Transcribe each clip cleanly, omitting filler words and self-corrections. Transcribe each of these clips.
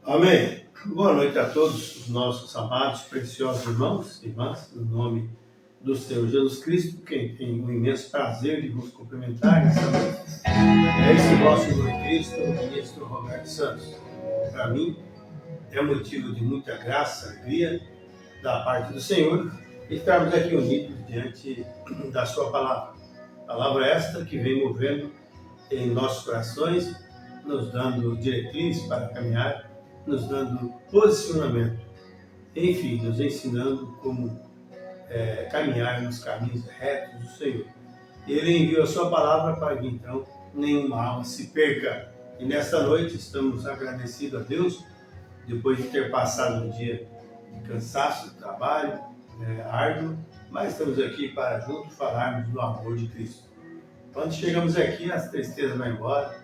Amém. Boa noite a todos os nossos amados, preciosos irmãos e irmãs, no nome do Senhor Jesus Cristo, quem tem o imenso prazer de vos cumprimentar nessa noite. É esse vosso irmão Cristo, o ministro Roberto Santos. Para mim, é motivo de muita graça, alegria da parte do Senhor estarmos aqui unidos diante da sua palavra. Palavra esta que vem movendo em nossos corações, nos dando diretrizes para caminhar, nos dando posicionamento, enfim, nos ensinando como caminhar nos caminhos retos do Senhor. Ele enviou a sua palavra para que então nenhuma alma se perca. E nesta noite estamos agradecidos a Deus, depois de ter passado um dia de cansaço, de trabalho, árduo, mas estamos aqui para juntos falarmos do amor de Cristo. Quando chegamos aqui, as tristezas vão embora,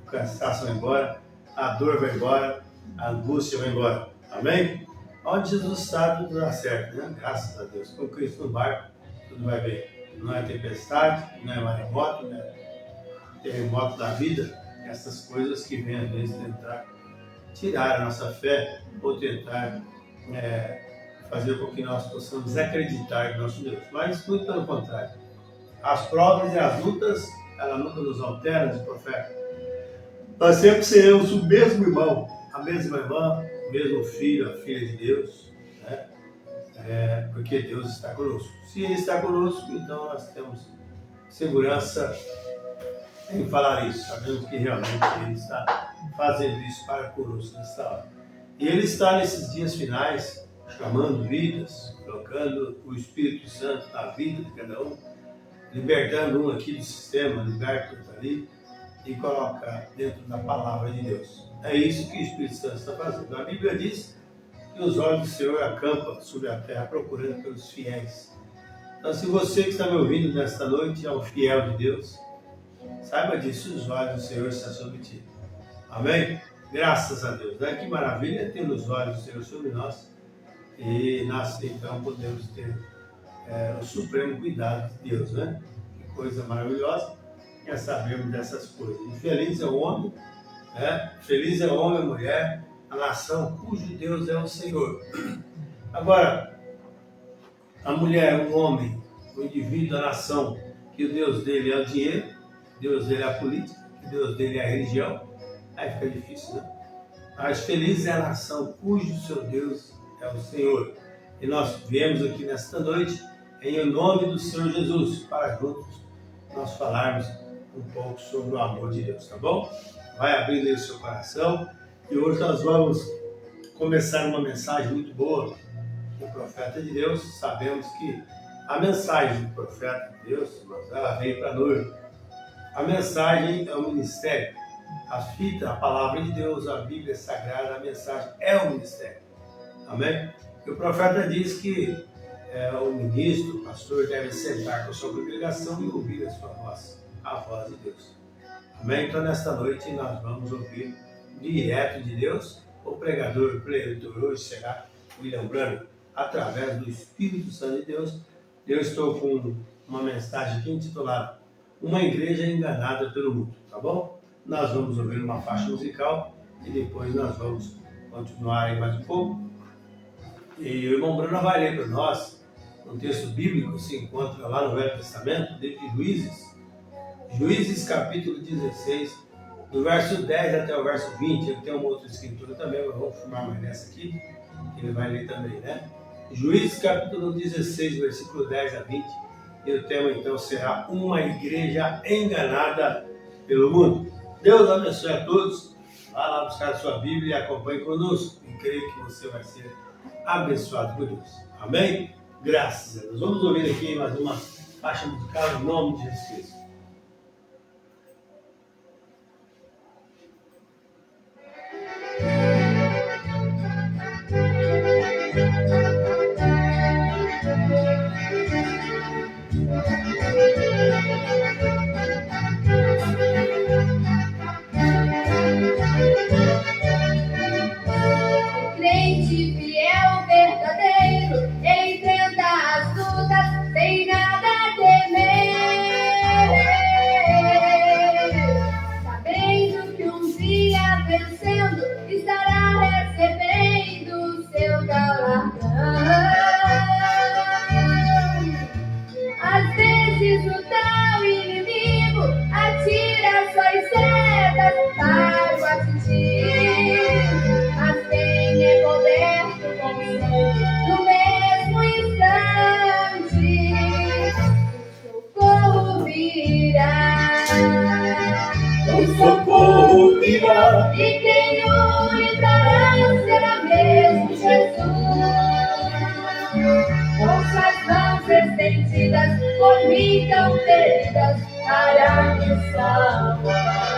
o cansaço vai embora, a dor vai embora, a angústia vai embora. Amém? Onde Jesus está, tudo dá certo, né? Graças a Deus. Com Cristo no barco, tudo vai bem. Não é tempestade, não é maremoto, não é terremoto da vida. Essas coisas que vêm às vezes tentar tirar a nossa fé ou tentar fazer com que nós possamos acreditar no nosso Deus. Mas muito pelo contrário. As provas e as lutas, ela nunca nos alteram, de profeta. Nós sempre seremos o mesmo irmão, a mesma irmã, o mesmo filho, a filha de Deus, né? Porque Deus está conosco. Se Ele está conosco, então nós temos segurança em falar isso, sabendo que realmente Ele está fazendo isso para conosco nesta hora. E Ele está nesses dias finais, chamando vidas, colocando o Espírito Santo na vida de cada um, libertando um aqui do sistema, liberta outro ali, e coloca dentro da palavra de Deus. É isso que o Espírito Santo está fazendo. A Bíblia diz que os olhos do Senhor acampam sobre a terra procurando pelos fiéis. Então, se você que está me ouvindo nesta noite é um fiel de Deus, saiba disso, os olhos do Senhor estão sobre ti. Amém? Graças a Deus. Que maravilha ter os olhos do Senhor sobre nós e nós então podemos ter o supremo cuidado de Deus, né? Que coisa maravilhosa é sabermos dessas coisas. E feliz é o homem, feliz é o homem e a mulher, a nação cujo Deus é o Senhor. Agora, a mulher, o homem, o indivíduo, a nação, que o Deus dele é o dinheiro, Deus dele é a política, que Deus dele é a religião, aí fica difícil, né? Mas feliz é a nação cujo seu Deus é o Senhor. E nós viemos aqui nesta noite em nome do Senhor Jesus, para juntos nós falarmos um pouco sobre o amor de Deus, tá bom? Vai abrindo aí o seu coração e hoje nós vamos começar uma mensagem muito boa do profeta de Deus. Sabemos que a mensagem do profeta de Deus, ela veio para nós. A mensagem é o ministério. A fita, a palavra de Deus, a Bíblia Sagrada, a mensagem é o ministério. Amém? E o profeta diz que o ministro, o pastor, deve sentar com a sua congregação e ouvir a sua voz, a voz de Deus. Amém? Então, nesta noite, nós vamos ouvir direto de Deus. O pregador, o preletor hoje será William Branham, através do Espírito Santo de Deus. Eu estou com uma mensagem aqui intitulada Uma Igreja Enganada pelo Mundo, tá bom? Nós vamos ouvir uma faixa musical e depois nós vamos continuar aí mais um pouco. E o irmão Bruno vai ler para nós um texto bíblico que se encontra lá no Velho Testamento, de Juízes. Juízes capítulo 16, do verso 10 até o verso 20. Ele tem uma outra escritura também, mas vamos filmar mais nessa aqui, que ele vai ler também, né? Juízes capítulo 16, versículo 10 a 20. E o tema então será uma igreja enganada pelo mundo. Deus abençoe a todos. Vá lá buscar a sua Bíblia e acompanhe conosco. E creio que você vai ser abençoado por Deus. Amém? Graças a Deus. Vamos ouvir aqui mais uma faixa musical em nome de Jesus Cristo. Crente fiel, verdadeiro, enfrenta as lutas sem nada temer, sabendo que um dia vencendo estará recebendo seu galardão. Às vezes o tal inimigo atira suas setas para o atingir, mas quem é coberto com sangue no mesmo instante, o socorro virá. O socorro virá. E quem o livrará será mesmo Jesus. Com suas mãos estendidas, por mim tão feridas, para me salvar.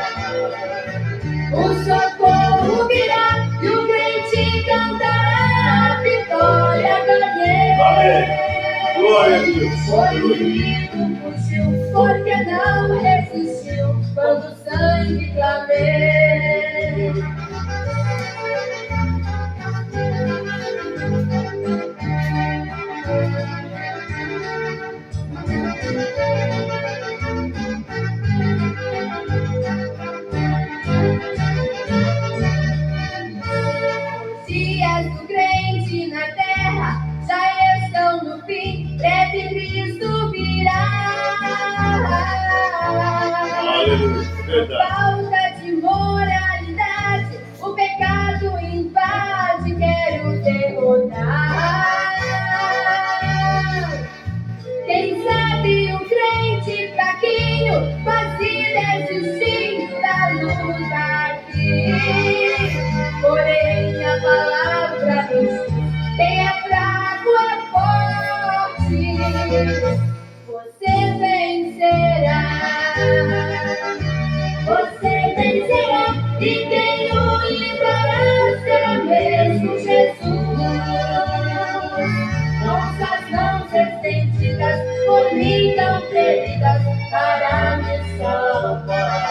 O socorro virá e o crente cantará a vitória ganhei. Amém. Glória a Deus. Foi o inimigo fugiu, porque não resistiu quando sangue clamei. Os dias do crente na terra já estão no fim, breve Cristo virá. Aleluia. Por Verdade. falta de moralidade, o pecado invade, quero derrotar. Quem sabe o crente fraquinho, quase desistindo da luta aqui. Porém a palavra nos diz, quem é fraco é forte, você vencerá. Você vencerá, e quem o livrará será mesmo Jesus. Nossas mãos estendidas, por mim tão feridas, para me salvar.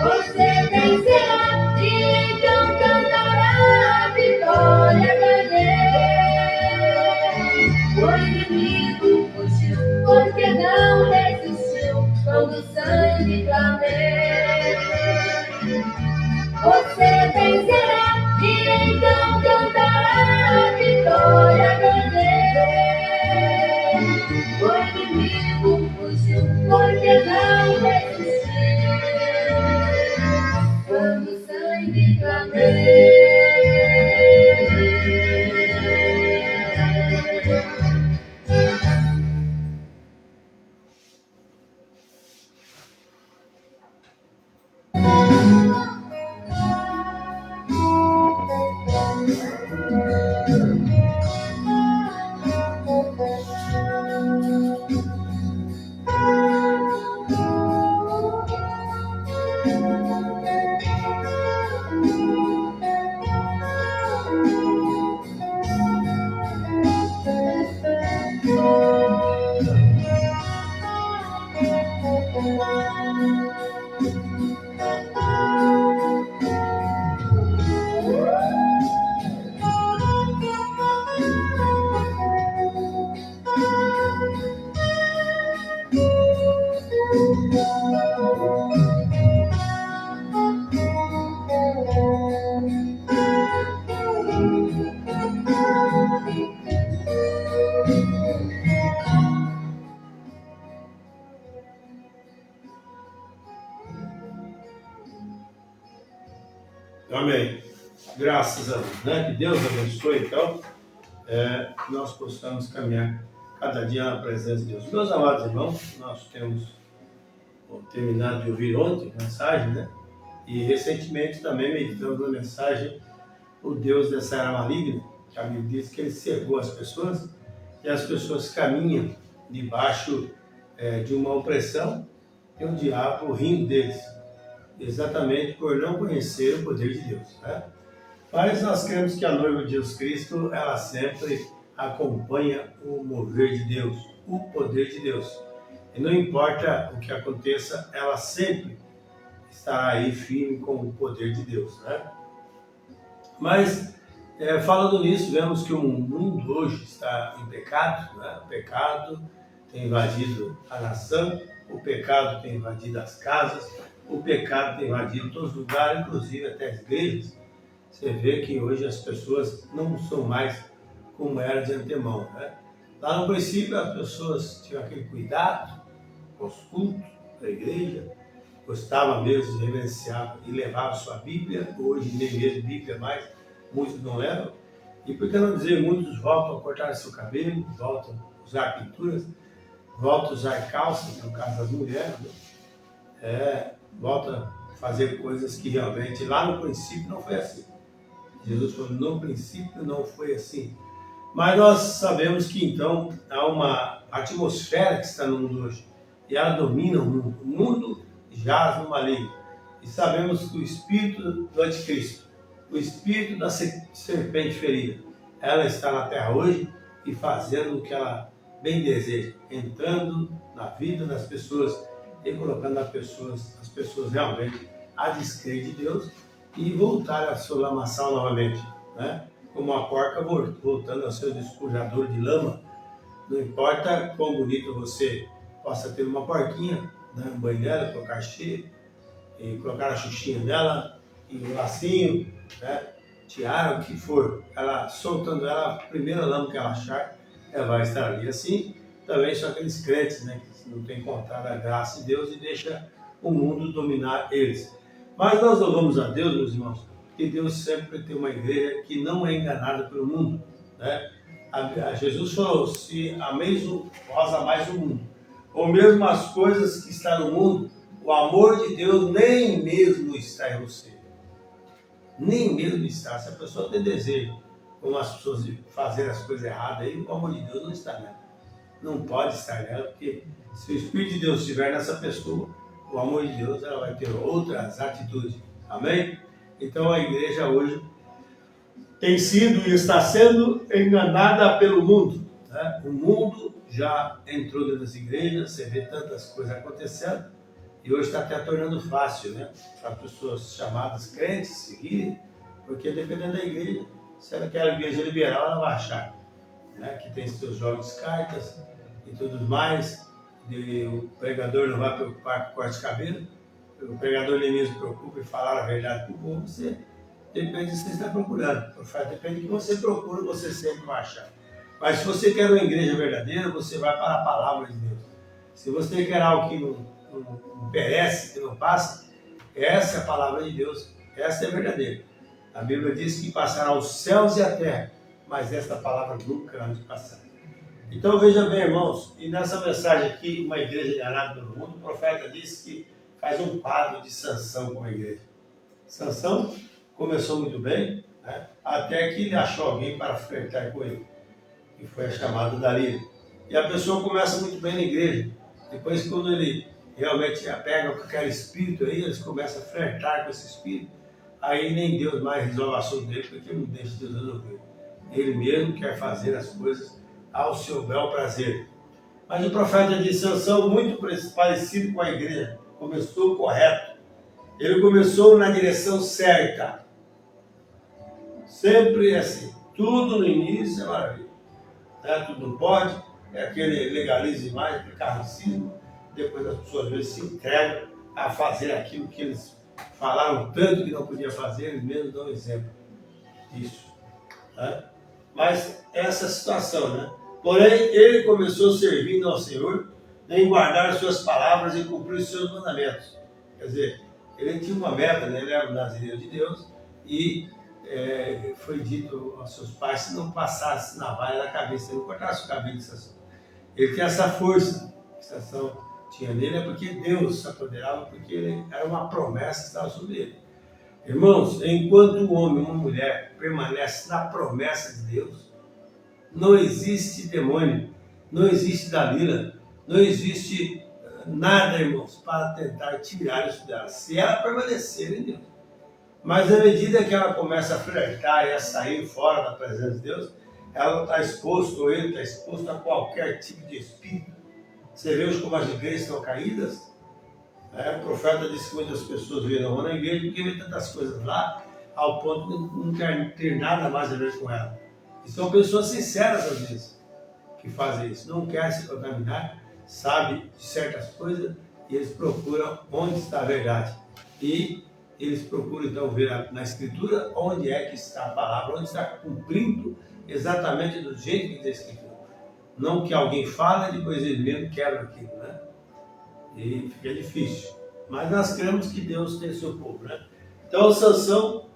Você vencerá, e então cantará a vitória ganhei. O inimigo fugiu, porque não resistiu quando sangue clamei. Você vencerá, e então cantará a vitória ganhei. O inimigo fugiu, porque não resistiu quando sangue clamei. Amém. Graças a Deus, né? Que Deus abençoe, então, que nós possamos caminhar cada dia na presença de Deus. Meus amados irmãos, nós temos terminado de ouvir ontem a mensagem, né? E recentemente também meditamos na mensagem o Deus dessa era maligna, que a Bíblia diz que ele cegou as pessoas e as pessoas caminham debaixo de uma opressão e um diabo rindo deles, exatamente por não conhecer o poder de Deus, né? Mas nós cremos que a noiva de Jesus Cristo, ela sempre acompanha o mover de Deus, o poder de Deus. E não importa o que aconteça, ela sempre estará aí firme com o poder de Deus, né? Mas, falando nisso, vemos que o mundo hoje está em pecado, né? O pecado tem invadido a nação, o pecado tem invadido as casas, o pecado tem invadido todos os lugares, inclusive até as igrejas. Você vê que hoje as pessoas não são mais como era de antemão, né? Lá no princípio as pessoas tinham aquele cuidado com os cultos da igreja, gostava mesmo de reverenciar e levava sua Bíblia. Hoje nem mesmo Bíblia mais, muitos não levam. E por que não dizer, muitos voltam a cortar seu cabelo, voltam a usar pinturas, voltam a usar calças, no caso das mulheres, né? Voltam a fazer coisas que realmente lá no princípio não foi assim. Jesus falou, no princípio não foi assim. Mas nós sabemos que então há uma atmosfera que está no mundo hoje. E ela domina o mundo. O mundo jaz no maligno. E sabemos que o espírito do anticristo, o espírito da serpente ferida, ela está na terra hoje e fazendo o que ela bem deseja, entrando na vida das pessoas e colocando as pessoas realmente a descrer de Deus e voltar a sua lamaçal novamente, né? Como a porca voltando ao seu despojador de lama. Não importa quão bonito você possa ter uma porquinha, né, um banho dela, colocar cheio, e colocar a xuxinha dela, e o lacinho, né, tiara, o que for, ela soltando ela, a primeira lama que ela achar, ela vai estar ali. Assim também são aqueles crentes, né, que não têm encontrado a graça de Deus e deixa o mundo dominar eles. Mas nós louvamos a Deus, meus irmãos, que Deus sempre tem uma igreja que não é enganada pelo mundo, né? Jesus falou, se ameis vós amais o mundo, ou mesmo as coisas que estão no mundo, o amor de Deus nem mesmo está em você. Nem mesmo está. Se a pessoa tem desejo, como as pessoas de fazer as coisas erradas, aí, o amor de Deus não está nela. Não pode estar nela, porque se o Espírito de Deus estiver nessa pessoa, o amor de Deus, ela vai ter outras atitudes. Amém? Então a igreja hoje tem sido e está sendo enganada pelo mundo, né? O mundo já entrou dentro das igrejas, você vê tantas coisas acontecendo, e hoje está até tornando fácil, né, para pessoas chamadas crentes seguirem, porque dependendo da igreja, se ela quer a igreja liberal, ela vai achar, né, que tem seus jogos de cartas e tudo mais. O pregador não vai preocupar com o corte de cabelo, o pregador nem mesmo se preocupa em falar a verdade para o povo. Você depende do que você está procurando. Depende do que você procura, você sempre vai achar. Mas se você quer uma igreja verdadeira, você vai para a palavra de Deus. Se você quer algo que não perece, que não passa, essa é a palavra de Deus, essa é verdadeira. A Bíblia diz que passará os céus e a terra, mas essa palavra nunca há de passar. Então veja bem, irmãos, e nessa mensagem aqui, uma igreja enganada pelo mundo, o profeta disse que faz um quadro de Sansão com a igreja. Sansão começou muito bem, né, até que ele achou alguém para flertar com ele, que foi a chamada Dalila. E a pessoa começa muito bem na igreja, depois quando ele realmente pega com aquele espírito aí, eles começam a flertar com esse espírito, aí nem Deus mais resolve o assunto dele, porque não deixa Deus resolver. Ele mesmo quer fazer as coisas ao seu bel prazer. Mas o profeta de Sansão, muito parecido com a igreja, começou correto. Ele começou na direção certa. Sempre assim. Tudo no início é maravilha. Né? Tudo não pode. É aquele legalismo mais, aquele carnicismo. Depois as pessoas às vezes se entregam a fazer aquilo que eles falaram tanto que não podiam fazer. Eles mesmos dão exemplo disso. Né? Mas essa situação, né? Porém, ele começou servindo ao Senhor em guardar as suas palavras e cumprir os seus mandamentos. Quer dizer, ele tinha uma meta, né? Ele era um nazareano de Deus e foi dito aos seus pais se não passasse navalha na cabeça, se não cortasse o cabelo de Sansão. Ele tinha essa força que Sansão tinha nele, é porque Deus se apoderava, porque ele era uma promessa que estava sobre ele. Irmãos, enquanto um homem ou uma mulher permanece na promessa de Deus, não existe demônio, não existe Dalila, não existe nada, irmãos, para tentar tirar isso dela, se ela permanecer em Deus. Mas à medida que ela começa a flertar e a sair fora da presença de Deus, ela está exposta, ou ele está exposto a qualquer tipo de espírito. Você vê hoje como as igrejas estão caídas? O profeta disse que muitas pessoas virão na igreja porque vê tantas coisas lá, ao ponto de não quer ter nada mais a ver com ela. E são pessoas sinceras às vezes que fazem isso, não querem se contaminar, sabem de certas coisas e eles procuram onde está a verdade. E eles procuram então ver na Escritura onde é que está a palavra, onde está cumprindo exatamente do jeito que está escrito. Não que alguém fala e depois ele mesmo quebra aquilo, né? E fica difícil. Mas nós cremos que Deus tem o seu povo, né? Então Sansão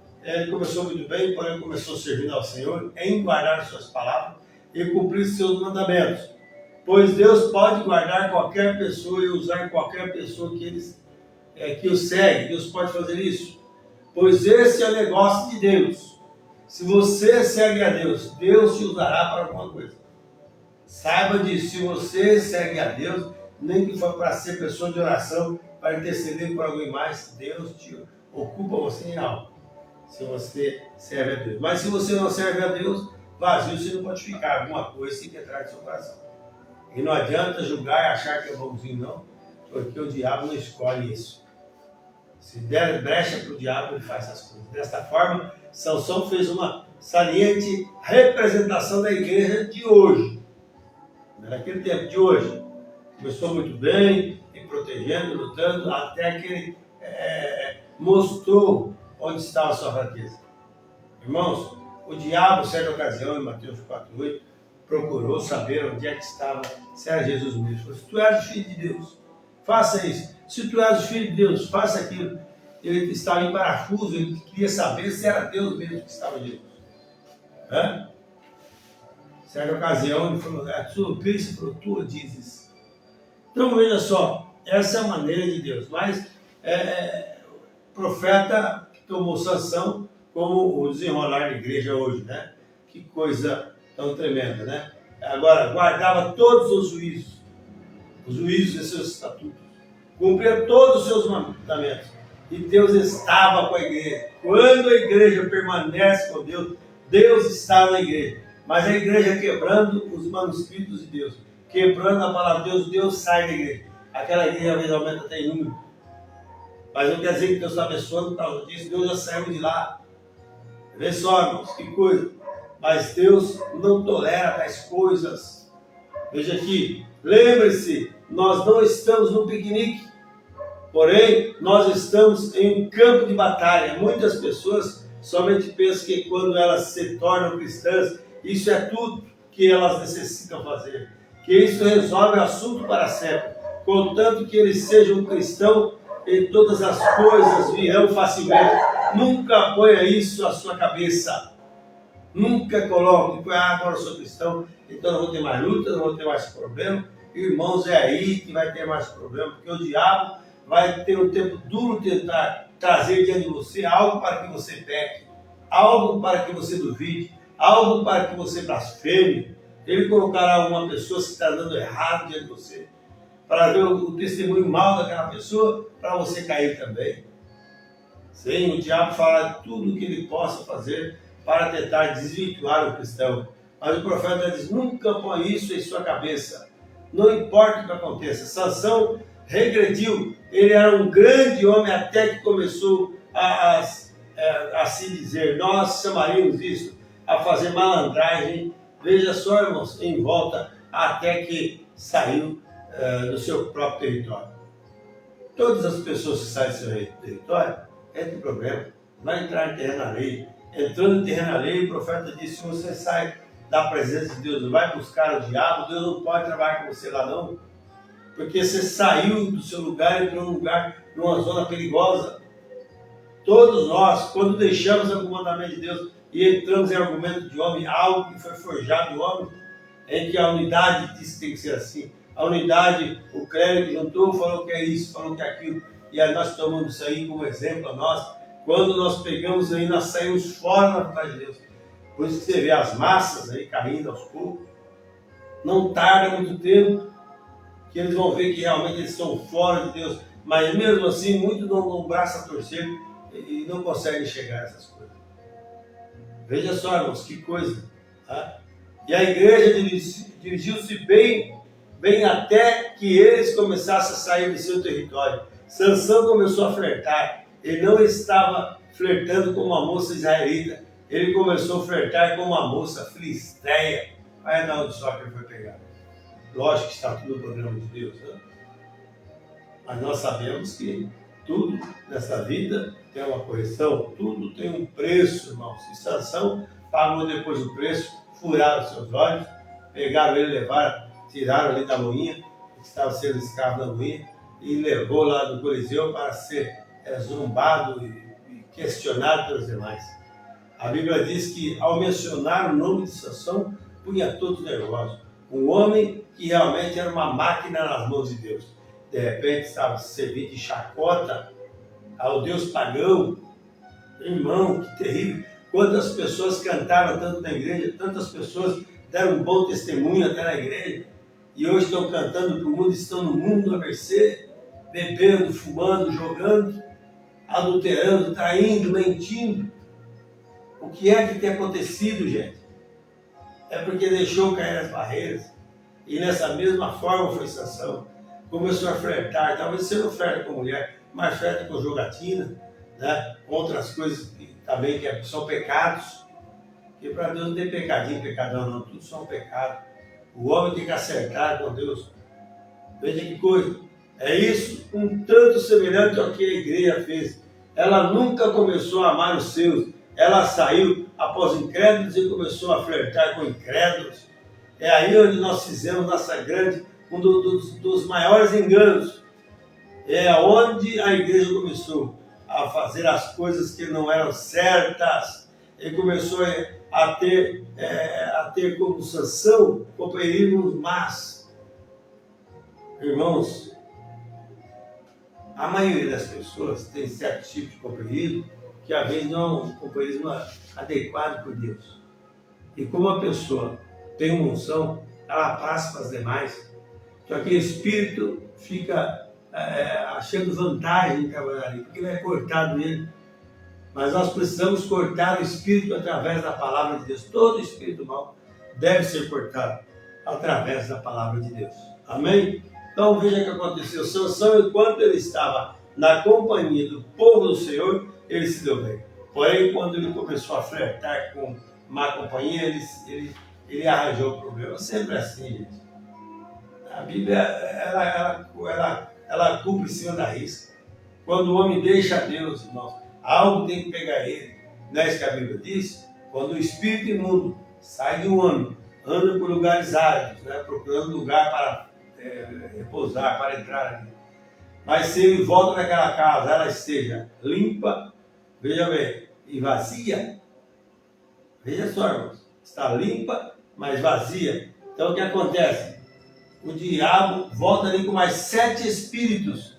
começou muito bem, porém começou servindo ao Senhor em guardar suas palavras e cumprir seus mandamentos. Pois Deus pode guardar qualquer pessoa e usar qualquer pessoa que o segue. Deus pode fazer isso. Pois esse é o negócio de Deus. Se você segue a Deus, Deus te usará para alguma coisa. Saiba disso, se você segue a Deus, nem que for para ser pessoa de oração, para interceder por alguém mais, Deus te ocupa você em algo. Se você serve a Deus. Mas se você não serve a Deus, vazio você não pode ficar. Alguma coisa tem que entrar no seu coração. E não adianta julgar e achar que é bonzinho, não, porque o diabo não escolhe isso. Se der brecha para o diabo, ele faz essas coisas. Desta forma, Sansão fez uma saliente representação da igreja de hoje. Naquele tempo de hoje. Começou muito bem, e protegendo, lutando, até que ele mostrou onde estava a sua fraqueza. Irmãos, o diabo, certa ocasião, em Mateus 4:8, procurou saber onde é que estava, se era Jesus mesmo. Falou, se tu és o Filho de Deus, faça isso. Se tu és o Filho de Deus, faça aquilo. Ele estava em parafuso, ele queria saber se era Deus mesmo que estava em Jesus. Certa ocasião, ele falou, tu Cristo, falou, tu dizes. Então veja só, essa é a maneira de Deus. Mas o profeta tomou Sansão como o desenrolar da igreja hoje, né? Que coisa tão tremenda, né? Agora, guardava todos os juízos e seus estatutos, cumpria todos os seus mandamentos, e Deus estava com a igreja. Quando a igreja permanece com Deus, Deus está na igreja. Mas a igreja quebrando os manuscritos de Deus, quebrando a palavra de Deus, Deus sai da igreja. Aquela igreja às vezes aumenta até em número. Mas não quer dizer que Deus está abençoando por causa disso, Deus já saiu de lá. Vê só, irmãos, que coisa. Mas Deus não tolera tais coisas. Veja aqui, lembre-se, nós não estamos no piquenique, porém nós estamos em um campo de batalha. Muitas pessoas somente pensam que quando elas se tornam cristãs, isso é tudo que elas necessitam fazer, que isso resolve o assunto para sempre, contanto que eles sejam cristãos e todas as coisas virão facilmente. Nunca ponha isso à sua cabeça. Nunca coloque, agora eu sou cristão, então não vou ter mais luta, não vou ter mais problema. Irmãos, é aí que vai ter mais problema, porque o diabo vai ter um tempo duro tentar trazer diante de você algo para que você peque, algo para que você duvide, algo para que você blasfeme. Ele colocará uma pessoa que está dando errado diante de você, para ver o testemunho mal daquela pessoa, para você cair também. Sim, o diabo fala tudo o que ele possa fazer para tentar desvirtuar o cristão. Mas o profeta diz, nunca põe isso em sua cabeça. Não importa o que aconteça. Sansão regrediu. Ele era um grande homem até que começou a se dizer, nós chamaríamos isso, a fazer malandragem. Veja só, irmãos, em volta, até que saiu do seu próprio território. Todas as pessoas que saem do seu território, tem problema. Vai entrar em terreno alheio. Entrando em terreno alheio, o profeta disse, se você sai da presença de Deus, vai buscar o diabo, Deus não pode trabalhar com você lá não. Porque você saiu do seu lugar e entrou num lugar, numa zona perigosa. Todos nós, quando deixamos o mandamento de Deus e entramos em argumento de homem, algo que foi forjado do homem, em que a unidade diz que tem que ser assim. A unidade, o clérigo juntou, falou que é isso, falou que é aquilo. E aí nós tomamos isso aí como exemplo a nós. Quando nós pegamos aí, nós saímos fora da vontade de Deus. Por isso que você vê as massas aí caindo aos poucos. Não tarda muito tempo que eles vão ver que realmente eles estão fora de Deus. Mas mesmo assim, muitos não braçam a torcer e não conseguem chegar a essas coisas. Veja só, irmãos, que coisa. Tá? E a igreja dirigiu-se bem até que eles começassem a sair do seu território. Sansão começou a flertar. Ele não estava flertando com uma moça israelita. Ele começou a flertar com uma moça filisteia. Olha de onde só que ele foi pegar. Lógico que está tudo no programa de Deus, né? Mas nós sabemos que tudo nessa vida tem uma correção, tudo tem um preço, irmãos. E Sansão pagou depois o preço, furaram seus olhos, pegaram ele, levaram, tiraram ele da moinha, que estava sendo escravo da moinha, e levou lá do Coliseu para ser zombado e questionado pelos demais. A Bíblia diz que, ao mencionar o nome de Sansão, punha todos nervosos. Um homem que realmente era uma máquina nas mãos de Deus. De repente estava servindo de chacota ao Deus pagão. Irmão, que terrível. Quantas pessoas cantaram tanto na igreja, tantas pessoas deram um bom testemunho até na igreja, e hoje estão cantando para o mundo, estão no mundo a mercê, bebendo, fumando, jogando, adulterando, traindo, mentindo. O que é que tem acontecido, gente? É porque deixou cair as barreiras. E nessa mesma forma foi Sansão. Começou a flertar. Talvez você não flerte com mulher, mas flerta com jogatina, né? Com outras coisas que, também que são pecados. Porque para Deus não tem pecadinho, pecadão não. Tudo são pecados. O homem tem que acertar com Deus. Veja que coisa. É isso um tanto semelhante ao que a igreja fez. Ela nunca começou a amar os seus. Ela saiu após incrédulos e começou a flertar com incrédulos. É aí onde nós fizemos um dos maiores enganos. É onde a igreja começou a fazer as coisas que não eram certas. E começou a ter como Sansão companheirismos más. Irmãos, a maioria das pessoas tem certo tipo de companheirismo que às vezes não é um companheirismo adequado por Deus. E como a pessoa tem uma unção, ela passa para as demais. Só que o espírito fica achando vantagem em trabalhar ali, porque não é cortado ele. Mas nós precisamos cortar o espírito através da palavra de Deus. Todo espírito mau deve ser cortado através da palavra de Deus. Amém? Então veja o que aconteceu. Sansão, enquanto ele estava na companhia do povo do Senhor, ele se deu bem. Porém, quando ele começou a flertar com má companhia, ele arranjou o problema. Sempre assim, gente. A Bíblia, ela cumpre em cima da risca. Quando o homem deixa Deus, irmãos, algo tem que pegar ele. Não é isso que a Bíblia diz? Quando o espírito imundo sai de um homem, anda por lugares áridos, né, procurando lugar para repousar, para entrar ali. Mas se ele volta naquela casa, ela esteja limpa, veja bem, e vazia. Veja só, irmãos, está limpa, mas vazia. Então o que acontece? O diabo volta ali com mais 7 espíritos.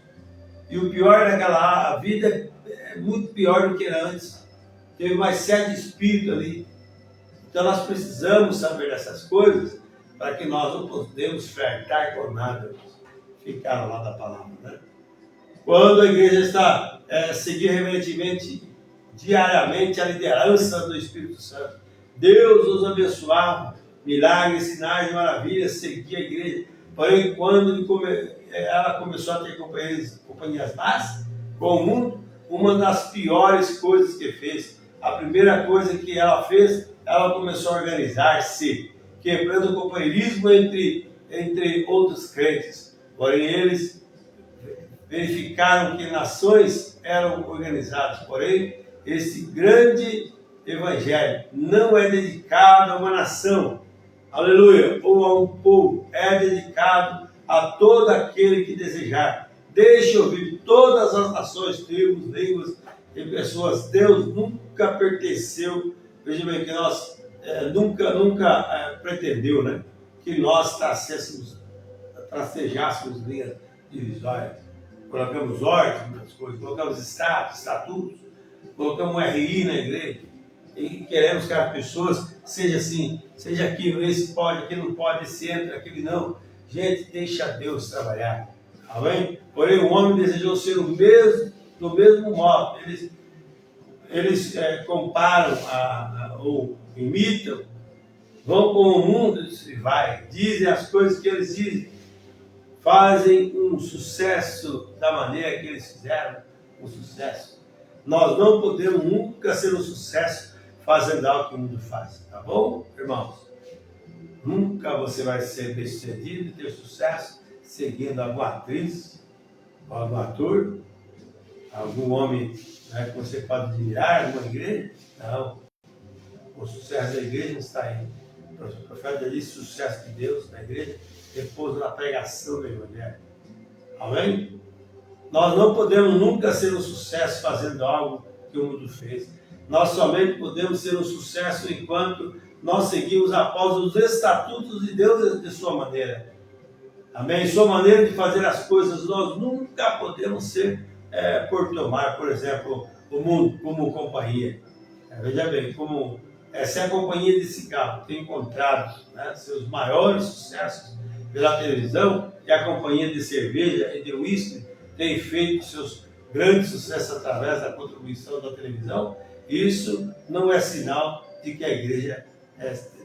E o pior daquela vida é muito pior do que era antes. Teve mais 7 espíritos ali. Então nós precisamos saber dessas coisas para que nós não podemos flertar com nada. Ficar lá da palavra, né? Quando a igreja está seguir reverentemente, diariamente, a liderança do Espírito Santo, Deus os abençoava, milagres, sinais e maravilhas, seguia a igreja. Porém, quando ela começou a ter companhias más com o mundo, uma das piores coisas que fez, a primeira coisa que ela fez, ela começou a organizar-se, quebrando o companheirismo entre outros crentes. Porém, eles verificaram que nações eram organizadas. Porém, esse grande evangelho não é dedicado a uma nação, aleluia, ou a um povo, é dedicado a todo aquele que desejar. Deixe ouvir todas as nações, tribos, línguas e pessoas. Deus nunca pertenceu, veja bem que nós nunca pretendeu, né, que nós tracejássemos linhas divisórias. Colocamos ordens, muitas coisas, colocamos estatutos, colocamos um RI na igreja e queremos que as pessoas seja assim, seja aquilo, esse pode, aquele não pode, esse entra, aquele não. Gente, deixa Deus trabalhar. Amém? Porém, o homem desejou ser do mesmo modo. Eles comparam ou imitam, vão com o mundo e vai, dizem as coisas que eles dizem, fazem um sucesso da maneira que eles fizeram um sucesso. Nós não podemos nunca ser um sucesso fazendo algo que o mundo faz, tá bom, irmãos? Nunca você vai ser bem-sucedido e ter sucesso seguindo alguma atriz, algum ator, algum homem, né, que você pode admirar, alguma igreja. Não. O sucesso da igreja não está aí. O profeta disse: o sucesso de Deus na igreja repousa na pregação do Evangelho. Amém? Nós não podemos nunca ser um sucesso fazendo algo que o mundo fez. Nós somente podemos ser um sucesso enquanto nós seguimos após os estatutos de Deus de sua maneira. Amém? Sua maneira de fazer as coisas, nós nunca podemos ser por tomar, por exemplo, o mundo como companhia. Veja bem, como se a companhia de cigarro tem encontrado, né, seus maiores sucessos pela televisão, e a companhia de cerveja e de uísque tem feito seus grandes sucessos através da contribuição da televisão, isso não é sinal de que a igreja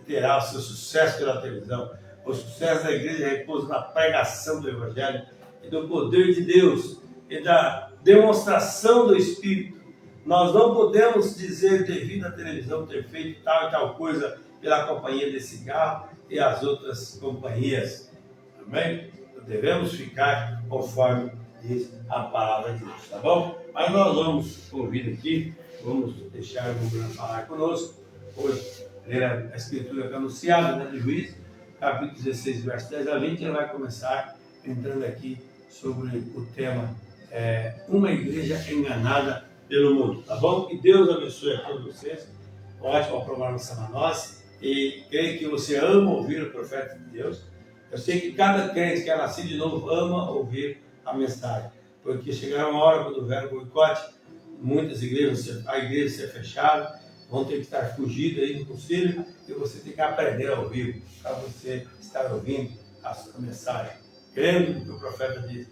terá o seu sucesso pela televisão. O sucesso da igreja repousa na pregação do Evangelho e do poder de Deus e da demonstração do Espírito. Nós não podemos dizer, devido à televisão ter feito tal e tal coisa pela companhia de cigarro e as outras companhias. Amém? Devemos ficar conforme diz a palavra de Deus, tá bom? Mas nós vamos ouvir aqui, vamos deixar o Bruno falar conosco. Hoje, ler a escritura que é anunciada, né, de Juízes, capítulo 16, verso 10 a 20, ele vai começar entrando aqui sobre o tema uma igreja enganada pelo mundo, tá bom? Que Deus abençoe a todos vocês, ótima programação a nós, e creio que você ama ouvir o profeta de Deus. Eu sei que cada crente que é nascido de novo ama ouvir a mensagem, porque chegará uma hora quando houver boicote, muitas igrejas, a igreja ser fechada, vão ter que estar fugidos aí do conselho, e você tem que aprender a ouvir, para você estar ouvindo a sua mensagem, crendo no que o profeta diz.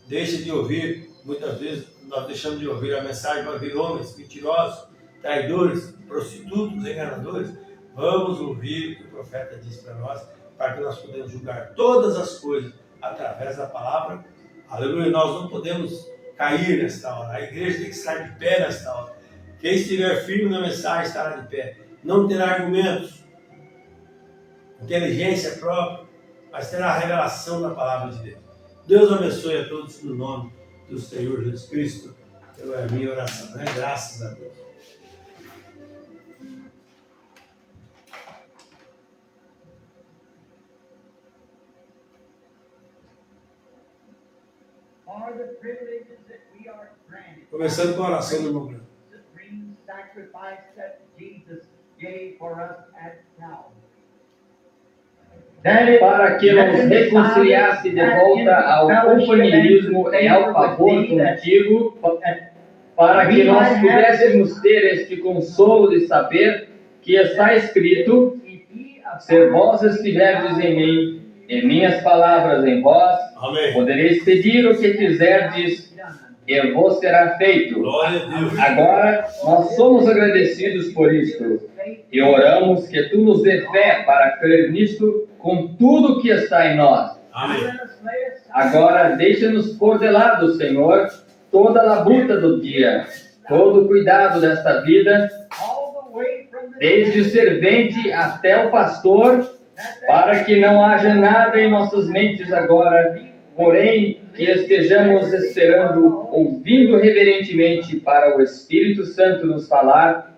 Deixe de ouvir, muitas vezes nós deixamos de ouvir a mensagem para ouvir homens mentirosos, traidores, prostitutos, enganadores. Vamos ouvir o que o profeta diz para nós, para que nós podemos julgar todas as coisas através da palavra. Aleluia, nós não podemos cair nesta hora, a igreja tem que estar de pé nesta hora. Quem estiver firme na mensagem estará de pé, não terá argumentos, inteligência própria, mas terá a revelação da palavra de Deus. Deus abençoe a todos no nome do Senhor Jesus Cristo. É a minha oração, né? Graças a Deus. Começando com a oração do irmão Branco. Para que nos reconciliasse de volta ao companheirismo e ao favor contigo, para que nós pudéssemos ter este consolo de saber que está escrito: se vós estiverdes em mim, e minhas palavras em vós, Amém. Podereis pedir o que quiserdes, e vos será feito. Glória a Deus. Agora, nós somos agradecidos por isto, e oramos que tu nos dê fé para crer nisto com tudo o que está em nós. Amém. Agora, deixa-nos pôr de lado, Senhor, toda a labuta do dia, todo o cuidado desta vida, desde o servente até o pastor, para que não haja nada em nossas mentes agora, porém que estejamos esperando, ouvindo reverentemente para o Espírito Santo nos falar,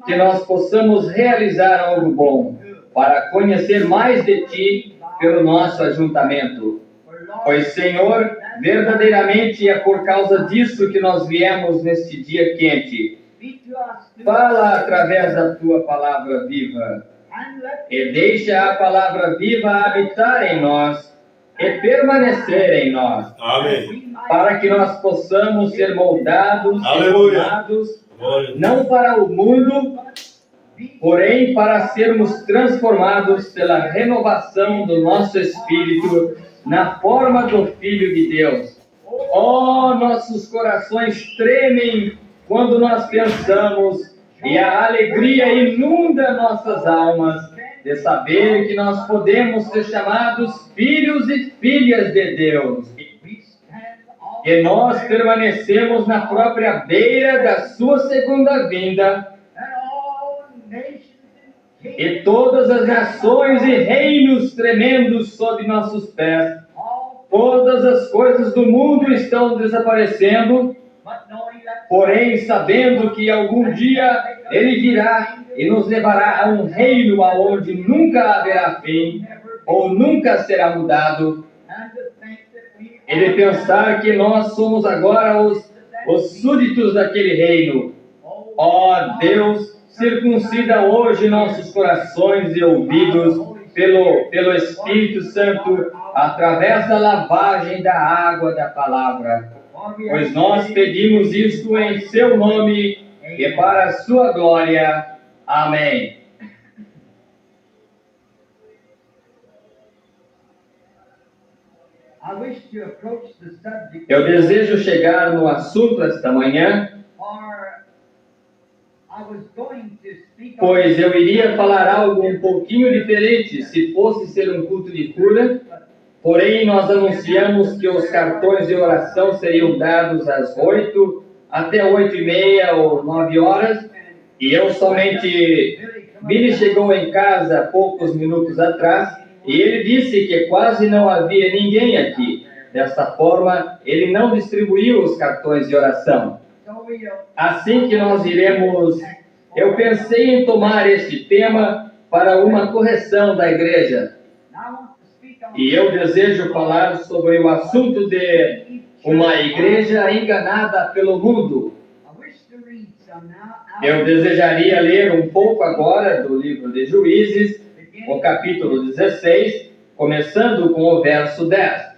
que nós possamos realizar algo bom, para conhecer mais de Ti pelo nosso ajuntamento. Pois, Senhor, verdadeiramente é por causa disso que nós viemos neste dia quente. Fala através da Tua palavra viva. e deixa a palavra viva habitar em nós e permanecer em nós, Amém. para que nós possamos ser moldados e Aleluia. formados, Glória. não para o mundo, porém para sermos transformados pela renovação do nosso espírito na forma do Filho de Deus. Oh, nossos corações tremem quando nós pensamos, e a alegria inunda nossas almas de saber que nós podemos ser chamados filhos e filhas de Deus. E nós permanecemos na própria beira da sua segunda vinda, e todas as nações e reinos tremendos sob nossos pés. Todas as coisas do mundo estão desaparecendo, porém sabendo que algum dia Ele virá e nos levará a um reino aonde nunca haverá fim, ou nunca será mudado. Ele pensar que nós somos agora os súditos daquele reino. Ó Deus, circuncida hoje nossos corações e ouvidos pelo Espírito Santo, através da lavagem da água da palavra. Pois nós pedimos isto em seu nome e para a sua glória. Amém. Eu desejo chegar no assunto esta manhã, pois eu iria falar algo um pouquinho diferente se fosse ser um culto de cura, porém nós anunciamos que os cartões de oração seriam dados às 8 até 8h30 ou 9 horas, e eu somente... Billy chegou em casa há poucos minutos atrás, e ele disse que quase não havia ninguém aqui. Desta forma, ele não distribuiu os cartões de oração. Assim que nós iremos... Eu pensei em tomar este tema para uma correção da igreja. E eu desejo falar sobre o assunto de uma igreja enganada pelo mundo. Eu desejaria ler um pouco agora do livro de Juízes, o capítulo 16, começando com o verso 10.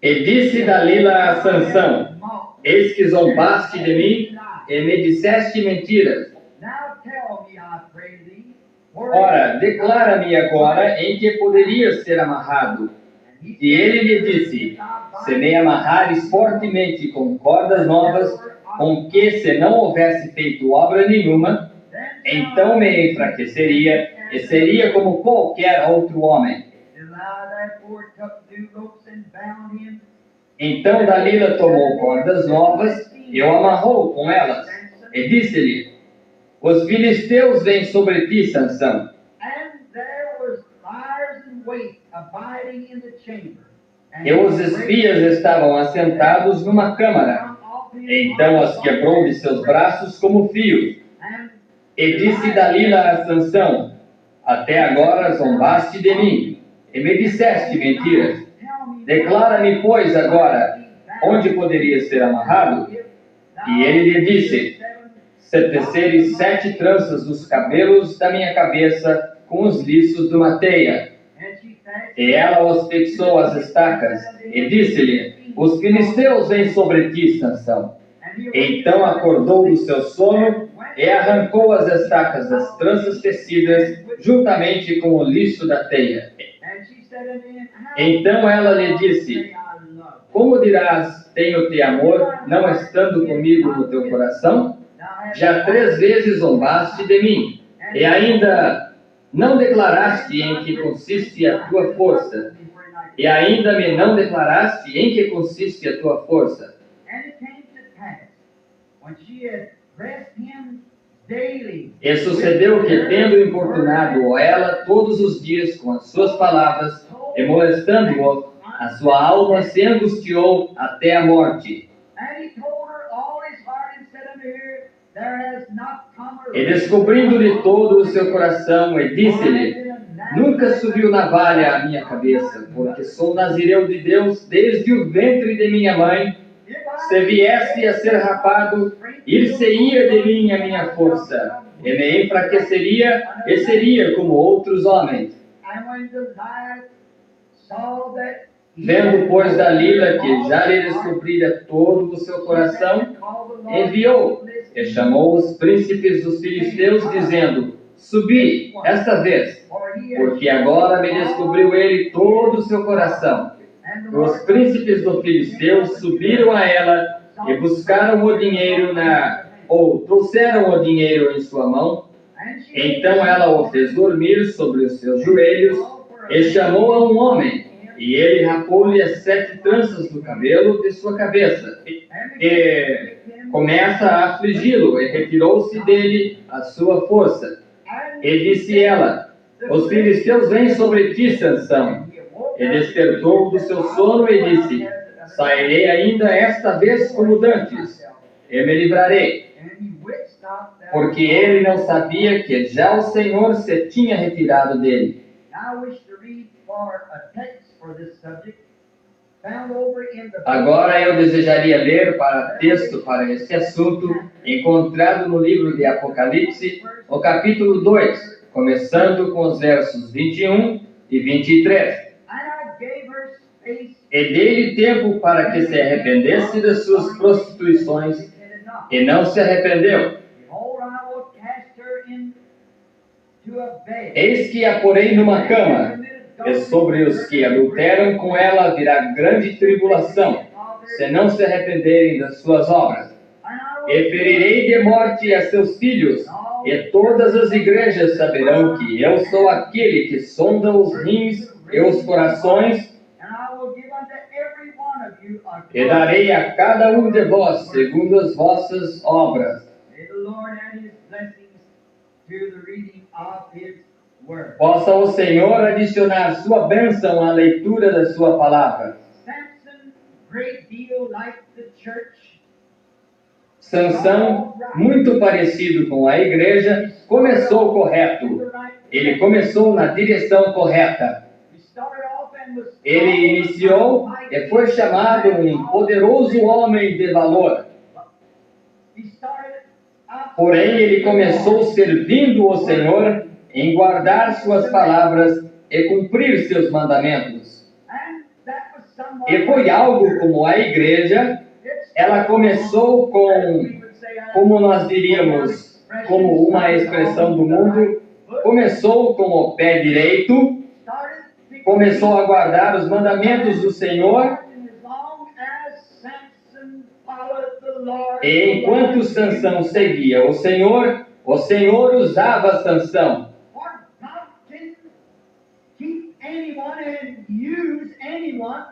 E disse Dalila a Sansão: eis que zombaste de mim e me disseste mentiras. Ora, declara-me agora em que poderia ser amarrado. E ele lhe disse: se me amarrares fortemente com cordas novas, com que se não houvesse feito obra nenhuma, então me enfraqueceria e seria como qualquer outro homem. Então Dalila tomou cordas novas e o amarrou com elas, e disse-lhe: os filisteus vêm sobre ti, Sansão. E os espias estavam assentados numa câmara. Então as quebrou de seus braços como fios. E disse Dalila a Sansão: até agora zombaste de mim, e me disseste mentiras. Declara-me, pois, agora, onde poderia ser amarrado? E ele lhe disse: se teceres 7 tranças dos cabelos da minha cabeça com os liços de uma teia. E ela os fixou às estacas, e disse-lhe: os filisteus vêm sobre ti, Sansão. Então acordou do seu sono e arrancou as estacas das tranças tecidas, juntamente com o liço da teia. Então ela lhe disse: como dirás, tenho-te amor, não estando comigo no teu coração? Já 3 vezes zombaste de mim, e ainda não declaraste em que consiste a tua força. E ainda me não declaraste em que consiste a tua força. E sucedeu que, tendo importunado ela todos os dias com as suas palavras, e molestando-o, a sua alma se angustiou até a morte. E descobrindo-lhe todo o seu coração, e disse-lhe: nunca subiu navalha à minha cabeça, porque sou nazireu de Deus desde o ventre de minha mãe, Se viesse a ser rapado, ir-se-ia de mim a minha força, e me enfraqueceria e seria como outros homens. Vendo, pois, Dalila que já lhe descobrira todo o seu coração, enviou e chamou os príncipes dos filisteus, dizendo: Subi esta vez, porque agora me descobriu ele todo o seu coração. Os príncipes dos filisteus subiram a ela e buscaram o dinheiro trouxeram o dinheiro em sua mão. Então ela o fez dormir sobre os seus joelhos e chamou a um homem, e ele rapou-lhe as 7 tranças do cabelo de sua cabeça, e começa a afligi-lo, e retirou-se dele a sua força. E disse ela: Os filisteus vêm sobre ti, Sansão. E despertou do seu sono e disse: Sairei ainda esta vez como dantes, e me livrarei. Porque ele não sabia que já o Senhor se tinha retirado dele. Agora eu desejaria ler texto para este assunto, encontrado no livro de Apocalipse, no capítulo 2, começando com os versos 21 e 23. E dei-lhe tempo para que se arrependesse das suas prostituições, e não se arrependeu. Eis que a porei numa cama, e sobre os que adulteram com ela virá grande tribulação, se não se arrependerem das suas obras. E ferirei de morte a seus filhos, e todas as igrejas saberão que eu sou aquele que sonda os rins e os corações, e darei a cada um de vós segundo as vossas obras. Possa o Senhor adicionar sua bênção à leitura da sua palavra. Sansão, muito parecido com a igreja, começou correto. Ele começou na direção correta. Ele iniciou e foi chamado um poderoso homem de valor. Porém, ele começou servindo o Senhor em guardar suas palavras e cumprir seus mandamentos. E foi algo como a igreja. Ela começou como nós diríamos, como uma expressão do mundo, começou com o pé direito, começou a guardar os mandamentos do Senhor, e enquanto Sansão seguia o Senhor usava Sansão.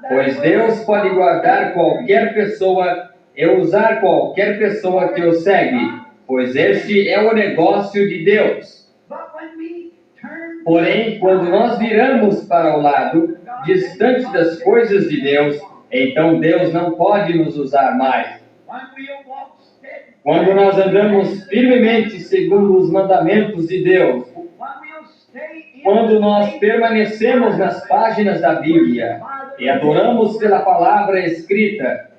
Pois Deus pode guardar qualquer pessoa e usar qualquer pessoa que o segue, pois este é o negócio de Deus. Porém, quando nós viramos para o lado, distante das coisas de Deus, então Deus não pode nos usar mais. Quando nós andamos firmemente segundo os mandamentos de Deus, quando nós permanecemos nas páginas da Bíblia e adoramos pela palavra escrita,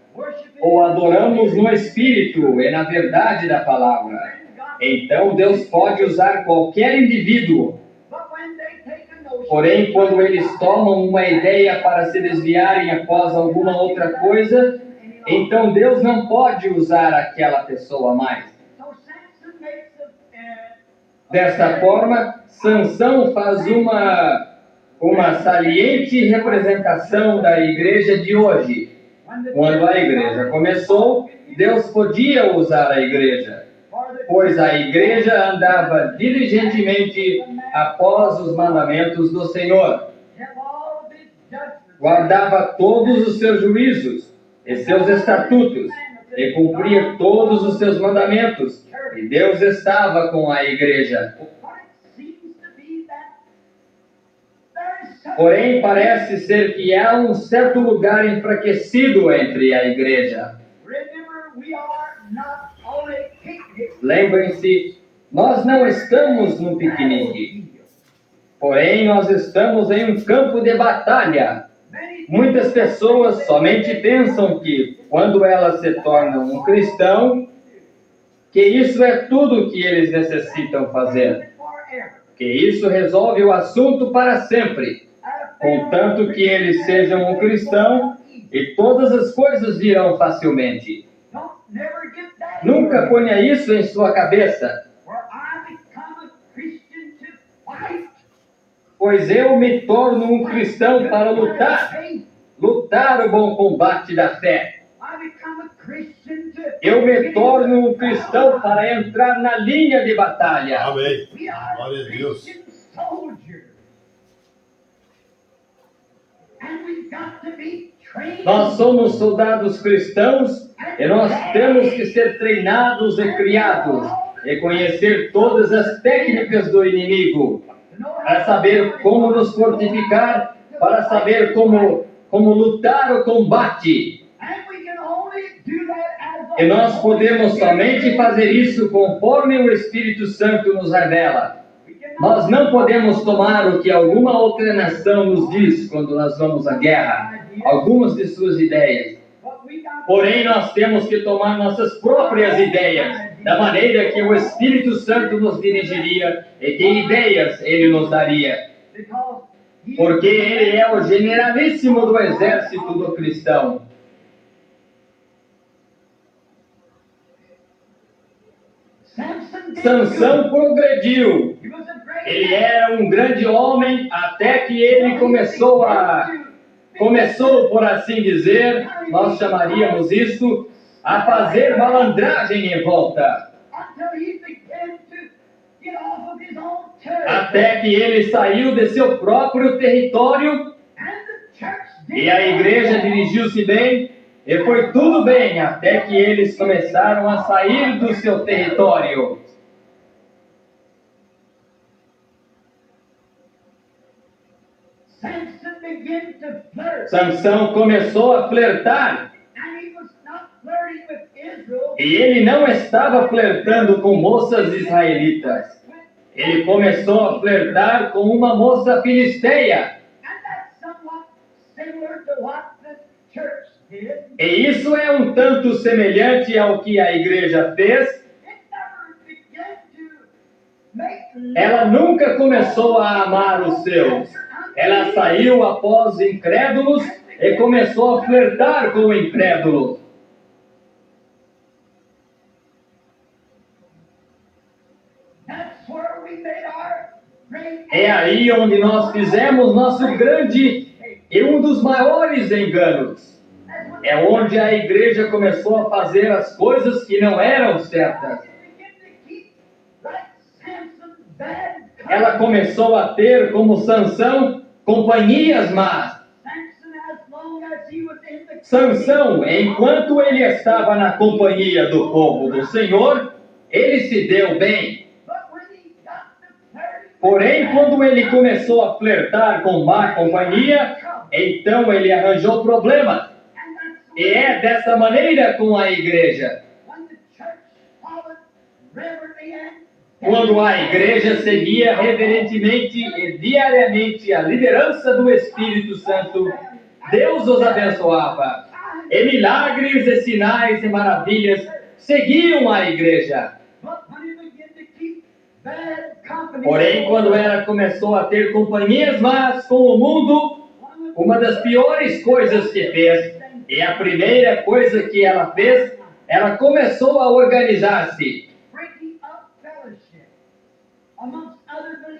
ou adoramos no Espírito e na verdade da palavra, então Deus pode usar qualquer indivíduo. Porém, quando eles tomam uma ideia para se desviarem após alguma outra coisa, então Deus não pode usar aquela pessoa mais. Desta forma, Sansão faz uma saliente representação da igreja de hoje. Quando a igreja começou, Deus podia usar a igreja, pois a igreja andava diligentemente após os mandamentos do Senhor. Guardava todos os seus juízos e seus estatutos, e cumpria todos os seus mandamentos, e Deus estava com a igreja. Porém, parece ser que há um certo lugar enfraquecido entre a igreja. Lembrem-se, nós não estamos no piquenique, porém nós estamos em um campo de batalha. Muitas pessoas somente pensam que, quando elas se tornam um cristão, que isso é tudo que eles necessitam fazer. Que isso resolve o assunto para sempre, contanto que eles sejam um cristão e todas as coisas virão facilmente. Nunca ponha isso em sua cabeça. Pois eu me torno um cristão para lutar o bom combate da fé. Eu me torno um cristão para entrar na linha de batalha. Amém. Glória a Deus. Nós somos soldados cristãos e nós temos que ser treinados e criados e conhecer todas as técnicas do inimigo para saber como nos fortificar, para saber como lutar o combate. E nós podemos somente fazer isso conforme o Espírito Santo nos revela. Nós não podemos tomar o que alguma outra nação nos diz quando nós vamos à guerra, algumas de suas ideias. Porém, nós temos que tomar nossas próprias ideias, da maneira que o Espírito Santo nos dirigiria e que ideias Ele nos daria. Porque Ele é o generalíssimo do exército do cristão. Sansão progrediu. Ele era um grande homem até que ele começou, por assim dizer, nós chamaríamos isso, a fazer malandragem em volta. Até que ele saiu de seu próprio território e a igreja dirigiu-se bem e foi tudo bem até que eles começaram a sair do seu território. Sansão começou a flertar. E ele não estava flertando com moças israelitas. Ele começou a flertar com uma moça filisteia. E isso é um tanto semelhante ao que a igreja fez. Ela nunca começou a amar os seus. Ela saiu após incrédulos e começou a flertar com incrédulos. É aí onde nós fizemos nosso grande e um dos maiores enganos. É onde a igreja começou a fazer as coisas que não eram certas. Ela começou a ter, como Sansão, companhias más. Sansão, enquanto ele estava na companhia do povo do Senhor, ele se deu bem. Porém, quando ele começou a flertar com má companhia, então ele arranjou problemas. E é dessa maneira com a igreja. Quando a igreja seguia reverentemente e diariamente a liderança do Espírito Santo, Deus os abençoava. E milagres e sinais e maravilhas seguiam a igreja. Porém, quando ela começou a ter companhias más com o mundo, uma das piores coisas que fez, e a primeira coisa que ela fez, ela começou a organizar-se,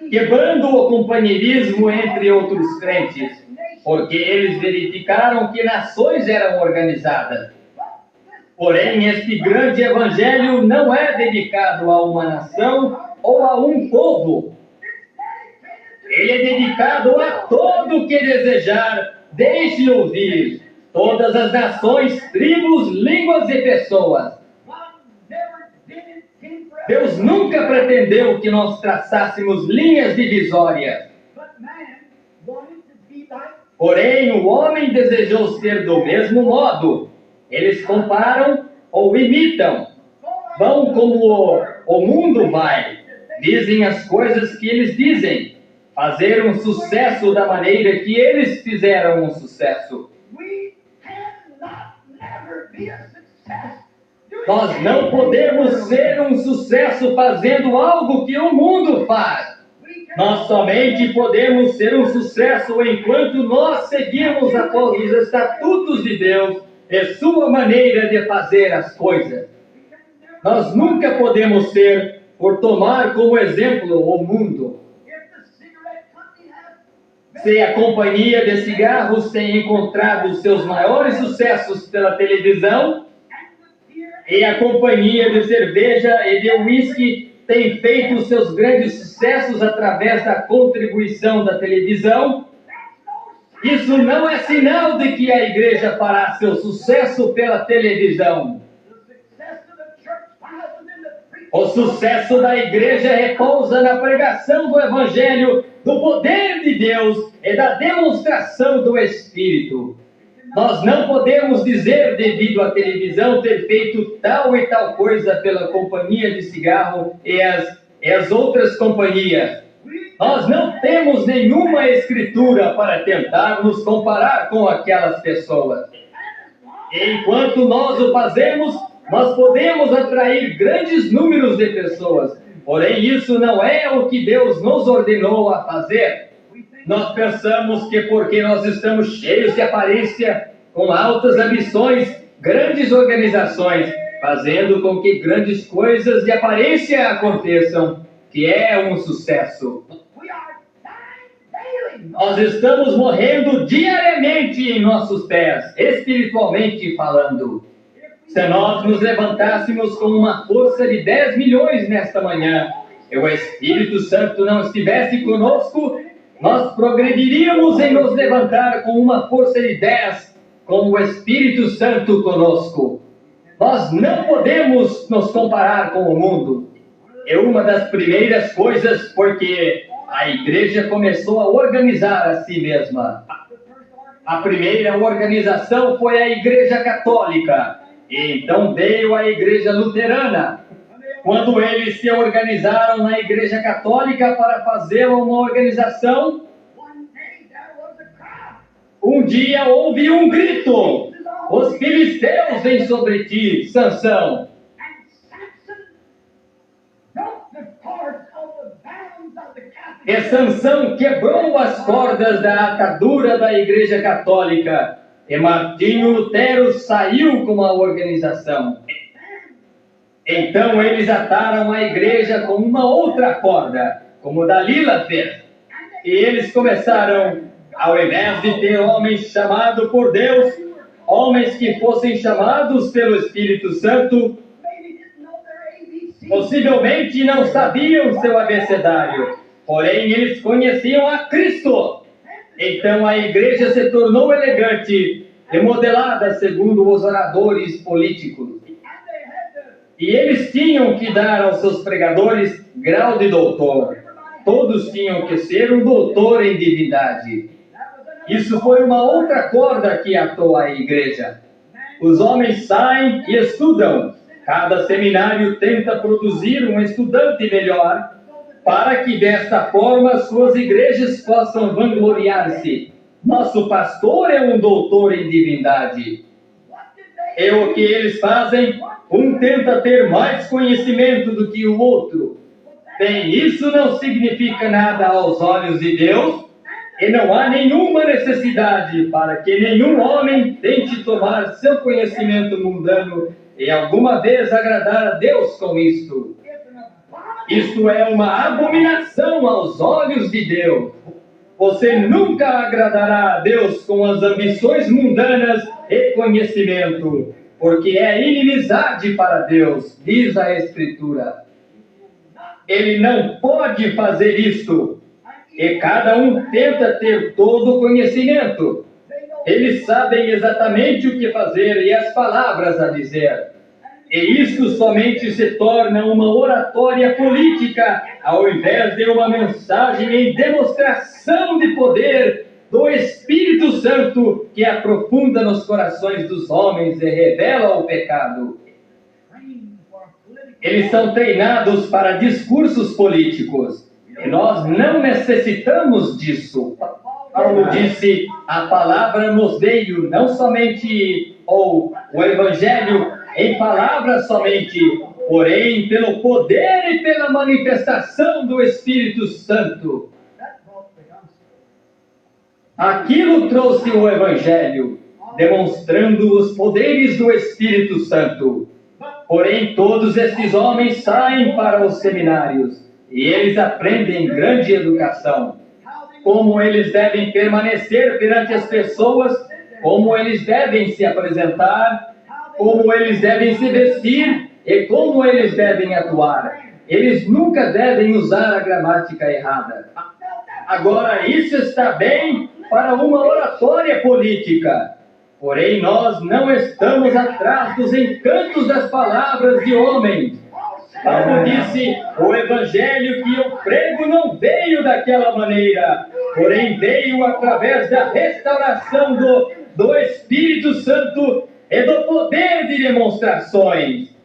quebrando o companheirismo entre outros crentes, porque eles verificaram que nações eram organizadas. Porém, este grande evangelho não é dedicado a uma nação ou a um povo. Ele é dedicado a todo que desejar, deixe ouvir, todas as nações, tribos, línguas e pessoas. Deus nunca pretendeu que nós traçássemos linhas divisórias. Porém, o homem desejou ser do mesmo modo. Eles comparam ou imitam. Vão como o mundo vai. Dizem as coisas que eles dizem. fazer um sucesso da maneira que eles fizeram um sucesso. Nós não podemos ser um sucesso fazendo algo que o mundo faz. Nós somente podemos ser um sucesso enquanto nós seguimos após os estatutos de Deus e sua maneira de fazer as coisas. Nós nunca podemos ser por tomar como exemplo o mundo. Se a companhia de cigarros tem encontrado seus maiores sucessos pela televisão, e a companhia de cerveja e de uísque tem feito seus grandes sucessos através da contribuição da televisão, isso não é sinal de que a igreja fará seu sucesso pela televisão. O sucesso da igreja repousa na pregação do Evangelho, do poder de Deus e da demonstração do Espírito. Nós não podemos dizer, devido à televisão, ter feito tal e tal coisa pela companhia de cigarro e as outras companhias. Nós não temos nenhuma escritura para tentar nos comparar com aquelas pessoas. Enquanto nós o fazemos, nós podemos atrair grandes números de pessoas. Porém, isso não é o que Deus nos ordenou a fazer. Nós pensamos que porque nós estamos cheios de aparência, com altas ambições, grandes organizações, fazendo com que grandes coisas de aparência aconteçam, que é um sucesso. Nós estamos morrendo diariamente em nossos pés, espiritualmente falando. Se nós nos levantássemos com uma força de 10 milhões nesta manhã, e o Espírito Santo não estivesse conosco, nós progrediríamos em nos levantar com uma força de 10, com o Espírito Santo conosco. Nós não podemos nos comparar com o mundo. É uma das primeiras coisas porque a igreja começou a organizar a si mesma. A primeira organização foi a Igreja Católica, e então veio a Igreja Luterana. Quando eles se organizaram na Igreja Católica para fazer uma organização, um dia houve um grito: os filisteus vêm sobre ti, Sansão. E Sansão quebrou as cordas da atadura da Igreja Católica, e Martinho Lutero saiu com a organização. Então eles ataram a igreja com uma outra corda, como Dalila fez. E eles começaram, ao invés de ter homens chamados por Deus, homens que fossem chamados pelo Espírito Santo, possivelmente não sabiam seu abecedário, porém eles conheciam a Cristo. Então a igreja se tornou elegante e modelada segundo os oradores políticos. E eles tinham que dar aos seus pregadores grau de doutor. Todos tinham que ser um doutor em divindade. Isso foi uma outra corda que atou a igreja. Os homens saem e estudam. Cada seminário tenta produzir um estudante melhor, para que desta forma suas igrejas possam vangloriar-se. Nosso pastor é um doutor em divindade. E o que eles fazem? Um tenta ter mais conhecimento do que o outro. Bem, isso não significa nada aos olhos de Deus, e não há nenhuma necessidade para que nenhum homem tente tomar seu conhecimento mundano e alguma vez agradar a Deus com isto. Isto é uma abominação aos olhos de Deus. Você nunca agradará a Deus com as ambições mundanas e conhecimento, porque é inimizade para Deus, diz a Escritura. Ele não pode fazer isto, e cada um tenta ter todo o conhecimento. Eles sabem exatamente o que fazer e as palavras a dizer. E isso somente se torna uma oratória política, ao invés de uma mensagem em demonstração de poder do Espírito Santo que aprofunda nos corações dos homens e revela o pecado. Eles são treinados para discursos políticos. E nós não necessitamos disso. Paulo disse, a palavra nos veio não somente, ou o Evangelho em palavras somente, porém pelo poder e pela manifestação do Espírito Santo. Aquilo trouxe o Evangelho, demonstrando os poderes do Espírito Santo. Porém, todos estes homens saem para os seminários e eles aprendem grande educação. Como eles devem permanecer perante as pessoas, como eles devem se apresentar, como eles devem se vestir e como eles devem atuar. Eles nunca devem usar a gramática errada. Agora, isso está bem para uma oratória política. Porém, nós não estamos atrás dos encantos das palavras de homens. Paulo disse, o evangelho que eu prego não veio daquela maneira, porém veio através da restauração do Espírito Santo e do poder de demonstrações.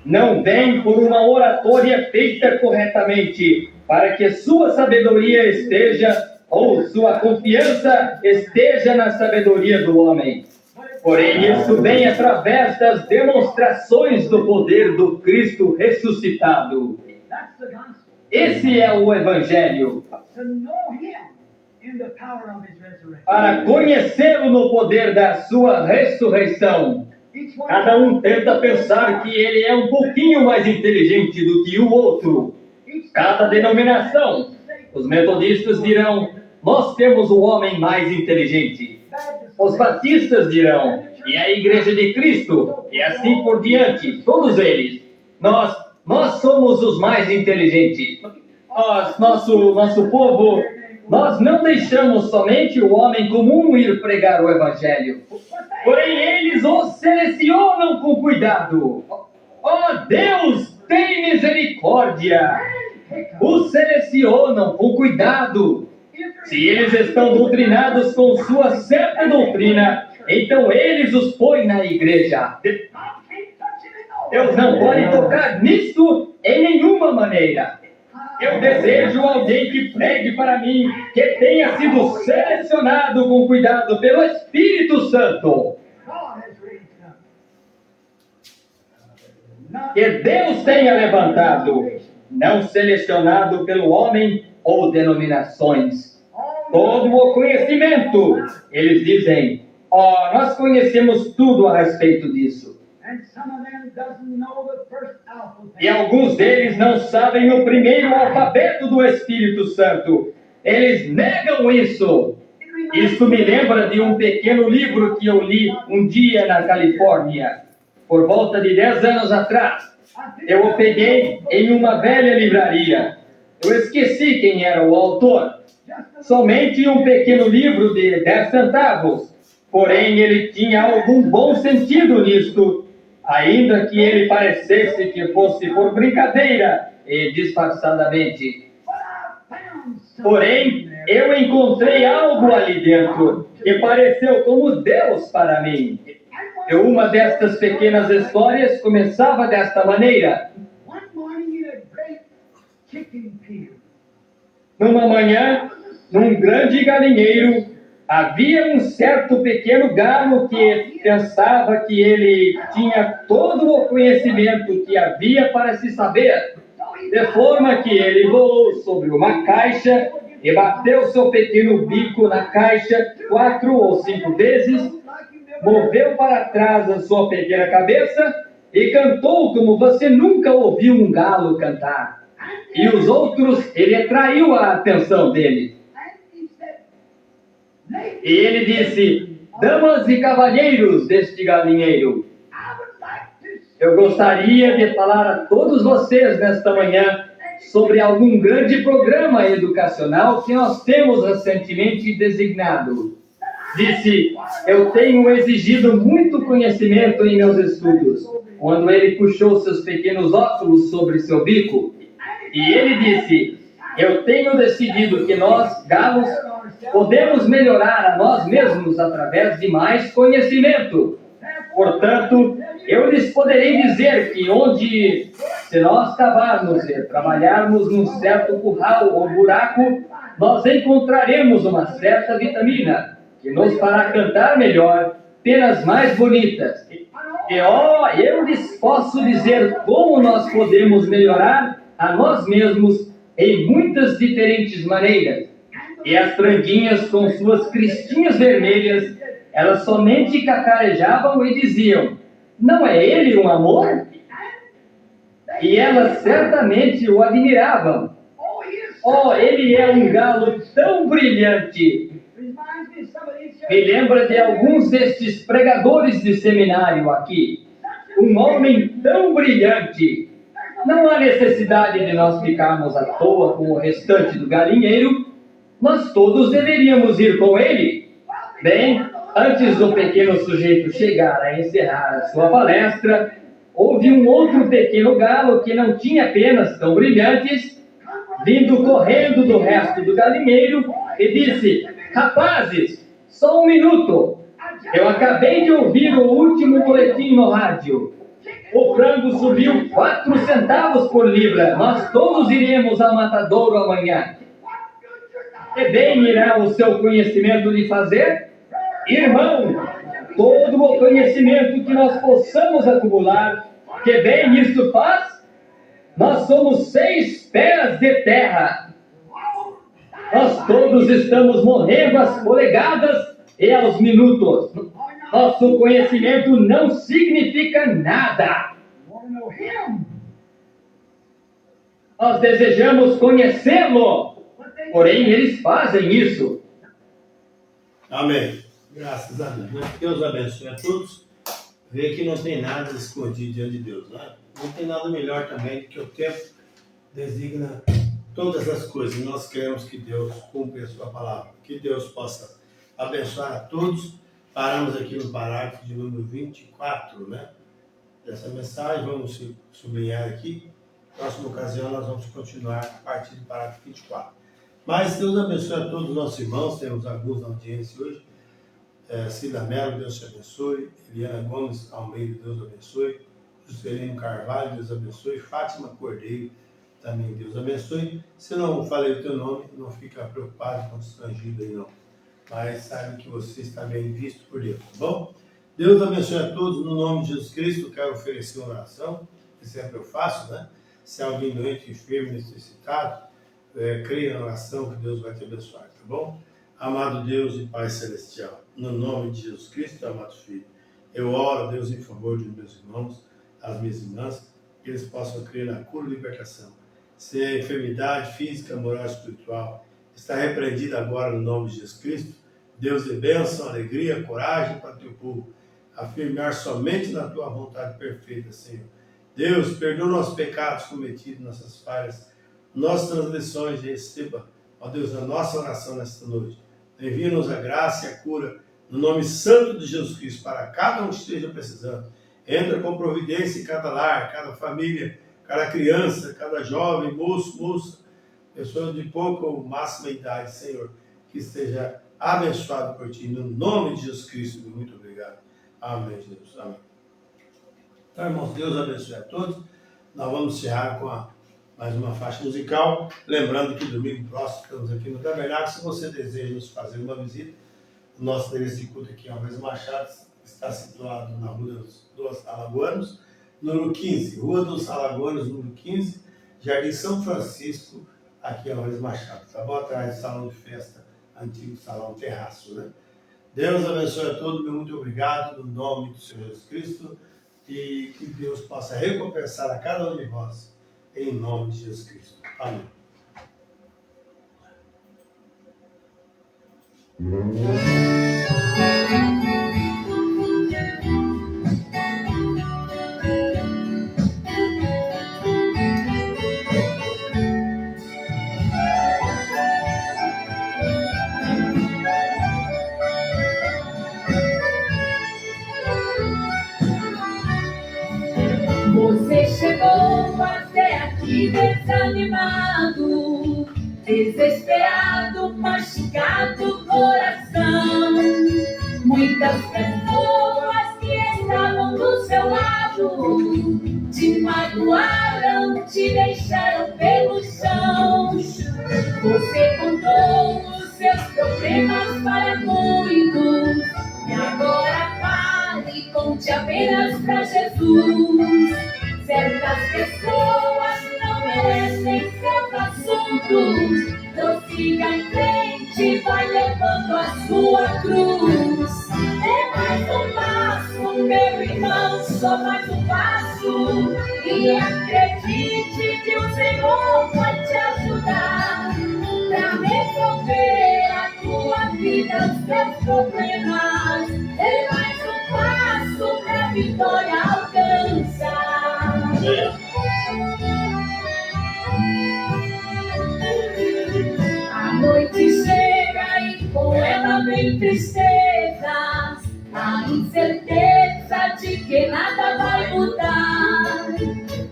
Não vem por uma oratória feita corretamente, para que sua sabedoria esteja, ou sua confiança esteja na sabedoria do homem. Porém, isso vem através das demonstrações do poder do Cristo ressuscitado. Esse é o Evangelho. Para conhecê-lo no poder da sua ressurreição. Cada um tenta pensar que ele é um pouquinho mais inteligente do que o outro. Cada denominação. Os metodistas dirão, nós temos o homem mais inteligente. Os batistas dirão, e a Igreja de Cristo, e assim por diante, todos eles. Nós somos os mais inteligentes. Nosso povo, nós não deixamos somente o homem comum ir pregar o Evangelho. Porém, eles os selecionam com cuidado. Deus, tem misericórdia! Os selecionam com cuidado. Se eles estão doutrinados com sua certa doutrina, então eles os põem na igreja. Deus não pode tocar nisso em nenhuma maneira. Eu desejo alguém que pregue para mim, que tenha sido selecionado com cuidado pelo Espírito Santo. Que Deus tenha levantado, não selecionado pelo homem ou denominações. Todo o conhecimento, eles dizem, nós conhecemos tudo a respeito disso. E alguns deles não sabem o primeiro alfabeto do Espírito Santo. Eles negam isso. Isso me lembra de um pequeno livro que eu li um dia na Califórnia, por volta de 10 anos atrás. Eu o peguei em uma velha livraria. Eu esqueci quem era o autor. Somente um pequeno livro de 10 centavos. Porém, ele tinha algum bom sentido nisto, ainda que ele parecesse que fosse por brincadeira e disfarçadamente. Porém, eu encontrei algo ali dentro que pareceu como Deus para mim. E uma destas pequenas histórias começava desta maneira. Numa manhã, num grande galinheiro, havia um certo pequeno galo que pensava que ele tinha todo o conhecimento que havia para se saber, de forma que ele voou sobre uma caixa e bateu seu pequeno bico na caixa 4 ou 5 vezes, moveu para trás a sua pequena cabeça e cantou como você nunca ouviu um galo cantar. E os outros, ele atraiu a atenção dele. E ele disse, damas e cavalheiros deste galinheiro, eu gostaria de falar a todos vocês nesta manhã sobre algum grande programa educacional que nós temos recentemente designado. Disse, eu tenho exigido muito conhecimento em meus estudos. Quando ele puxou seus pequenos óculos sobre seu bico, e ele disse, eu tenho decidido que nós, galos, podemos melhorar a nós mesmos através de mais conhecimento. Portanto, eu lhes poderei dizer que onde Se nós cavarmos e trabalharmos num certo curral ou buraco, nós encontraremos uma certa vitamina que nos fará cantar melhor, penas mais bonitas. Eu lhes posso dizer como nós podemos melhorar a nós mesmos em muitas diferentes maneiras. E as franguinhas com suas cristinhas vermelhas, elas somente cacarejavam e diziam: não é ele um amor? E elas certamente o admiravam. Oh, ele é um galo tão brilhante. Me lembra de alguns destes pregadores de seminário aqui. Um homem tão brilhante. Não há necessidade de nós ficarmos à toa com o restante do galinheiro. Nós todos deveríamos ir com ele. Bem, antes do pequeno sujeito chegar a encerrar a sua palestra, houve um outro pequeno galo que não tinha penas tão brilhantes, vindo correndo do resto do galinheiro e disse: rapazes, só um minuto. Eu acabei de ouvir o último boletim no rádio. O frango subiu 4 centavos por libra. Nós todos iremos ao matadouro amanhã. Que bem irá o seu conhecimento lhe fazer? Irmão, todo o conhecimento que nós possamos acumular, que bem isto faz? Nós somos 6 pés de terra. Nós todos estamos morrendo às polegadas e aos minutos. Nosso conhecimento não significa nada. Nós desejamos conhecê-lo, porém eles fazem isso. Amém. Graças a Deus. Deus abençoe a todos. Vê que não tem nada escondido diante de Deus. Né? Não tem nada melhor também do que o tempo designa todas as coisas. Nós queremos que Deus cumpra a sua palavra. Que Deus possa abençoar a todos. Paramos aqui no parágrafo de número 24, né? Dessa mensagem. Vamos sublinhar aqui. Próxima ocasião nós vamos continuar a partir do parágrafo 24. Mas Deus abençoe a todos os nossos irmãos. Temos alguns na audiência hoje. Cida Melo, Deus te abençoe. Eliana Gomes Almeida, Deus abençoe. Juscelino Carvalho, Deus abençoe. Fátima Cordeiro, também Deus abençoe. Se não falei o teu nome, não fica preocupado, constrangido aí não. Mas saiba que você está bem visto por Deus, tá bom? Deus abençoe a todos. No nome de Jesus Cristo, quero oferecer uma oração, que sempre eu faço, né? Se alguém doente, enfermo, necessitado, creia na oração que Deus vai te abençoar, tá bom? Amado Deus e Pai Celestial, no nome de Jesus Cristo, amado Filho, eu oro, Deus, em favor dos meus irmãos, das minhas irmãs, que eles possam crer na cura e libertação. Se a enfermidade física, moral e espiritual está repreendida agora no nome de Jesus Cristo, Deus dê bênção, alegria, coragem para o teu povo, afirmar somente na tua vontade perfeita, Senhor. Deus, perdoa nossos pecados cometidos, nossas falhas, nossas transgressões, e receba, ó Deus, a nossa oração nesta noite. Envia-nos a graça e a cura, no nome santo de Jesus Cristo, para cada um que esteja precisando. Entra com providência em cada lar, cada família, cada criança, cada jovem, moço, moça, pessoa de pouca ou máxima idade, Senhor, que esteja abençoado por Ti, no nome de Jesus Cristo. Muito obrigado. Amém, Jesus. Amém. Então, irmãos, Deus abençoe a todos. Nós vamos encerrar com mais uma faixa musical. Lembrando que domingo próximo estamos aqui no Tabernáculo. Se você deseja nos fazer uma visita, o nosso endereço de culto aqui em Alves Machado está situado na Rua dos Alagoanos, número 15. Rua dos Alagoanos, número 15, Jardim São Francisco, aqui em Alves Machado. Tá bom? Atrás do salão de festa, antigo salão terraço, né? Deus abençoe a todos. Muito obrigado, no nome do Senhor Jesus Cristo. E que Deus possa recompensar a cada um de nós, em nome de Jesus Cristo. Amém. Você chegou até aqui desanimado, desesperado, machucado coração. Muitas pessoas que estavam do seu lado te magoaram te deixaram pelo chão. Você contou os seus problemas para muitos, e agora fale e conte apenas para Jesus. Certas pessoas não merecem seus assuntos. Não siga em frente, vai levando a sua cruz. É mais um passo, meu irmão, só mais um passo. E acredite que o Senhor vai te ajudar pra resolver a tua vida, os teus problemas. É mais um passo pra vitória alcançar. A noite chega e com ela vem tristezas, a incerteza de que nada vai mudar.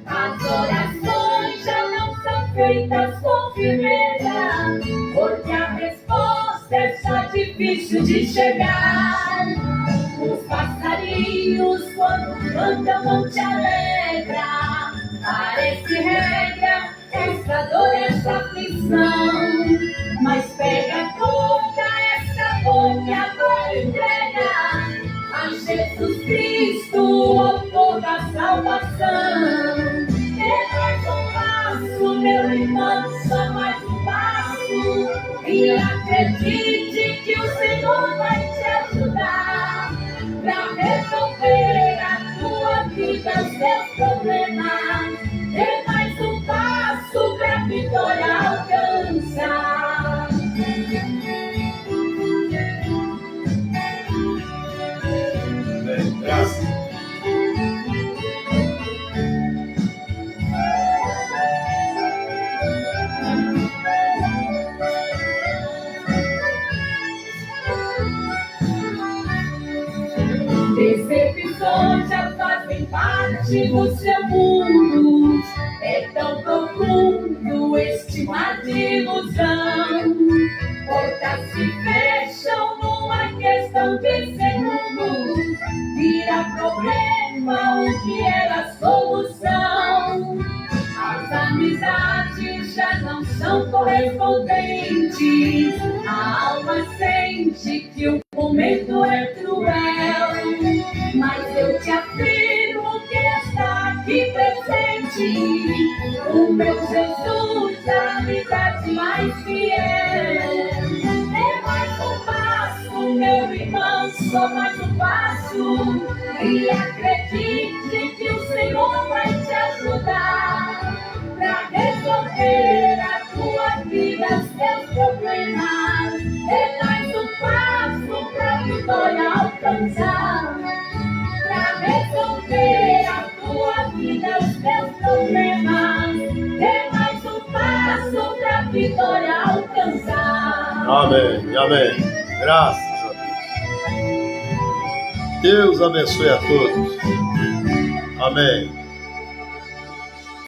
As orações já não são feitas com firmeza, porque a resposta é só difícil de chegar. Os passarinhos quando cantam não te alegra, parece regra essa dor, essa aflição. Mas pega toda essa dor que agora entrega a Jesus Cristo, o autor da salvação. É mais um passo, meu irmão, só mais um passo. E acredite que o Senhor vai te ajudar pra resolver a tua vida, os teus problemas. É mais um passo pra vitória alcançar. Amém. Graças. Decepções já fazem parte do seu mundo. É tão profundo este mar de ilusão. Portas se fecham numa questão de segundos. Vira problema o que era solução. As amizades já não são correspondentes. A alma sente que o momento é cruel. Mas eu te afirmo que está aqui presente o meu Jesus, a amizade mais fiel. É mais um passo, meu irmão, só mais um passo. E acredite que o Senhor vai te ajudar pra resolver a tua vida, os teus problemas. É mais um passo pra vitória alcançar, pra resolver a tua vida, os teus problemas. É mais um passo pra vitória alcançar. Amém. Amém. Graças a Deus. Deus abençoe a todos. Amém.